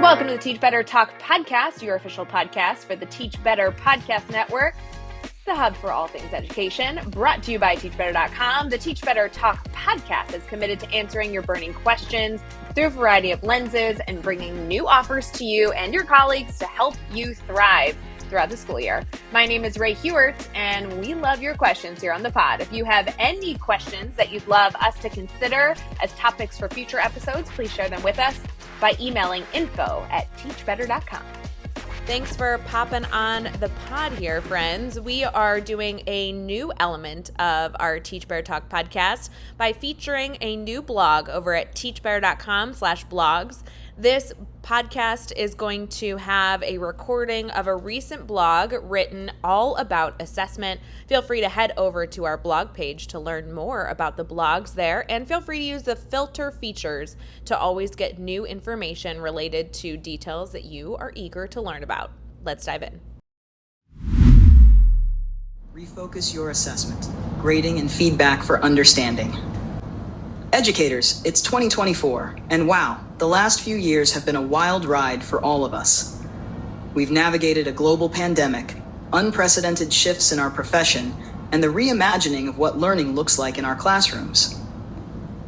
Welcome to the Teach Better Talk podcast, your official podcast for the Teach Better Podcast Network, the hub for all things education, brought to you by teachbetter.com. The Teach Better Talk podcast is committed to answering your burning questions through a variety of lenses and bringing new offers to you and your colleagues to help you thrive throughout the school year. My name is Ray Hewart, and we love your questions here on the pod. If you have any questions that you'd love us to consider as topics for future episodes, please share them with us by emailing info@teachbetter.com. Thanks for popping on the pod here, friends. We are doing a new element of our Teach Better Talk podcast by featuring a new blog over at teachbetter.com/blogs. This podcast is going to have a recording of a recent blog written all about assessment. Feel free to head over to our blog page to learn more about the blogs there, and feel free to use the filter features to always get new information related to details that you are eager to learn about. Let's dive in. Refocus your assessment, grading and feedback for understanding. Educators, it's 2024, and wow, the last few years have been a wild ride for all of us. We've navigated a global pandemic, unprecedented shifts in our profession, and the reimagining of what learning looks like in our classrooms.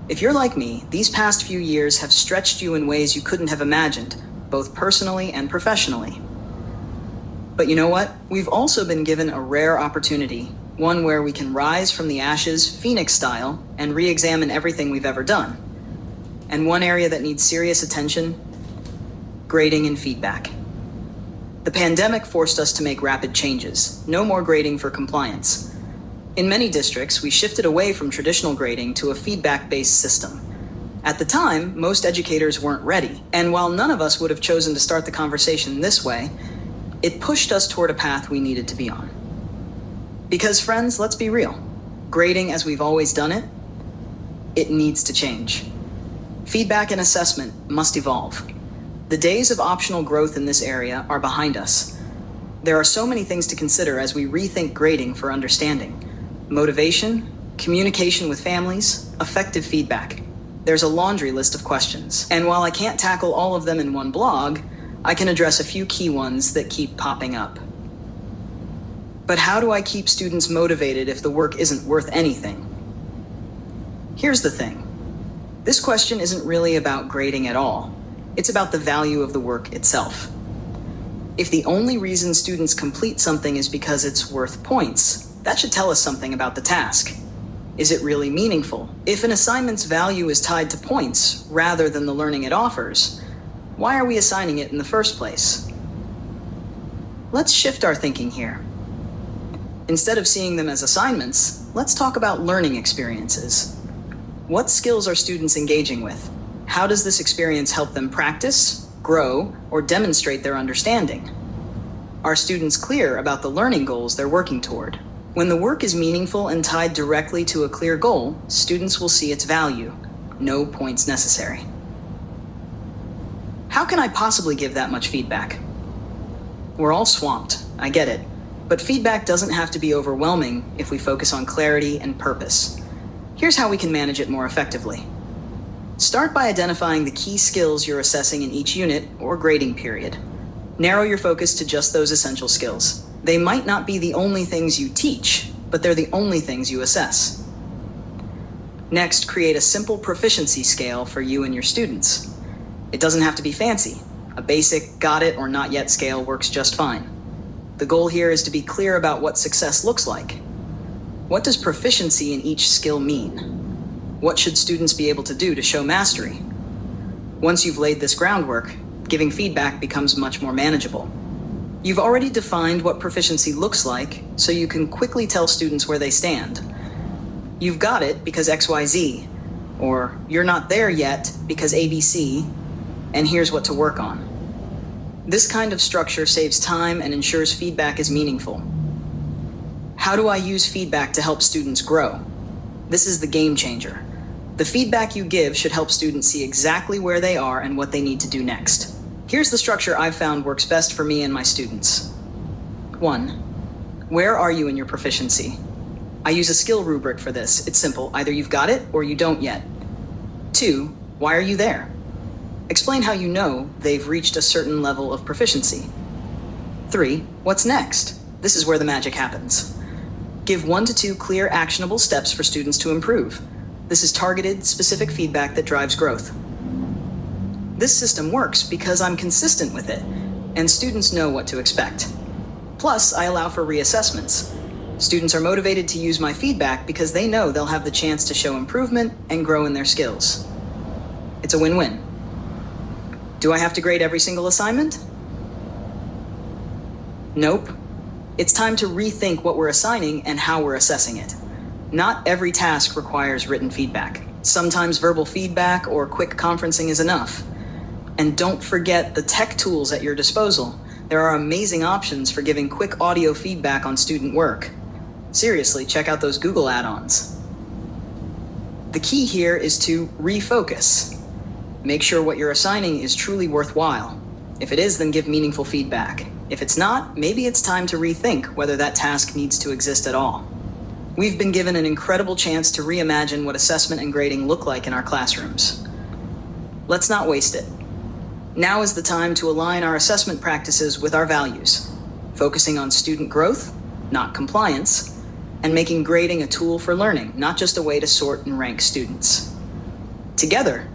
If you're like me, these past few years have stretched you in ways you couldn't have imagined, both personally and professionally. But you know what? We've also been given a rare opportunity, one where we can rise from the ashes, Phoenix style, and re-examine everything we've ever done. And one area that needs serious attention: grading and feedback. The pandemic forced us to make rapid changes. No more grading for compliance. In many districts, we shifted away from traditional grading to a feedback-based system. At the time, most educators weren't ready, and while none of us would have chosen to start the conversation this way, it pushed us toward a path we needed to be on. Because friends, let's be real. Grading as we've always done it, it needs to change. Feedback and assessment must evolve. The days of optional growth in this area are behind us. There are so many things to consider as we rethink grading for understanding. Motivation, communication with families, effective feedback. There's a laundry list of questions. And while I can't tackle all of them in one blog, I can address a few key ones that keep popping up. But how do I keep students motivated if the work isn't worth anything? Here's the thing. This question isn't really about grading at all. It's about the value of the work itself. If the only reason students complete something is because it's worth points, that should tell us something about the task. Is it really meaningful? If an assignment's value is tied to points rather than the learning it offers, why are we assigning it in the first place? Let's shift our thinking here. Instead of seeing them as assignments, let's talk about learning experiences. What skills are students engaging with? How does this experience help them practice, grow, or demonstrate their understanding? Are students clear about the learning goals they're working toward? When the work is meaningful and tied directly to a clear goal, students will see its value. No points necessary. How can I possibly give that much feedback? We're all swamped, I get it. But feedback doesn't have to be overwhelming if we focus on clarity and purpose. Here's how we can manage it more effectively. Start by identifying the key skills you're assessing in each unit or grading period. Narrow your focus to just those essential skills. They might not be the only things you teach, but they're the only things you assess. Next, create a simple proficiency scale for you and your students. It doesn't have to be fancy. A basic got it or not yet scale works just fine. The goal here is to be clear about what success looks like. What does proficiency in each skill mean? What should students be able to do to show mastery? Once you've laid this groundwork, giving feedback becomes much more manageable. You've already defined what proficiency looks like, so you can quickly tell students where they stand. You've got it because XYZ, or you're not there yet because ABC, and here's what to work on. This kind of structure saves time and ensures feedback is meaningful. How do I use feedback to help students grow? This is the game changer. The feedback you give should help students see exactly where they are and what they need to do next. Here's the structure I've found works best for me and my students. 1. Where are you in your proficiency? I use a skill rubric for this. It's simple. Either you've got it or you don't yet. 2. Why are you there? Explain how you know they've reached a certain level of proficiency. 3. What's next? This is where the magic happens. Give 1 to 2 clear, actionable steps for students to improve. This is targeted, specific feedback that drives growth. This system works because I'm consistent with it, and students know what to expect. Plus, I allow for reassessments. Students are motivated to use my feedback because they know they'll have the chance to show improvement and grow in their skills. It's a win-win. Do I have to grade every single assignment? Nope. It's time to rethink what we're assigning and how we're assessing it. Not every task requires written feedback. Sometimes verbal feedback or quick conferencing is enough. And don't forget the tech tools at your disposal. There are amazing options for giving quick audio feedback on student work. Seriously, check out those Google add-ons. The key here is to refocus. Make sure what you're assigning is truly worthwhile. If it is, then give meaningful feedback. If it's not, maybe it's time to rethink whether that task needs to exist at all. We've been given an incredible chance to reimagine what assessment and grading look like in our classrooms. Let's not waste it. Now is the time to align our assessment practices with our values, focusing on student growth, not compliance, and making grading a tool for learning, not just a way to sort and rank students. Together,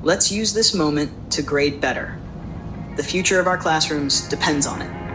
let's use this moment to grade better. The future of our classrooms depends on it.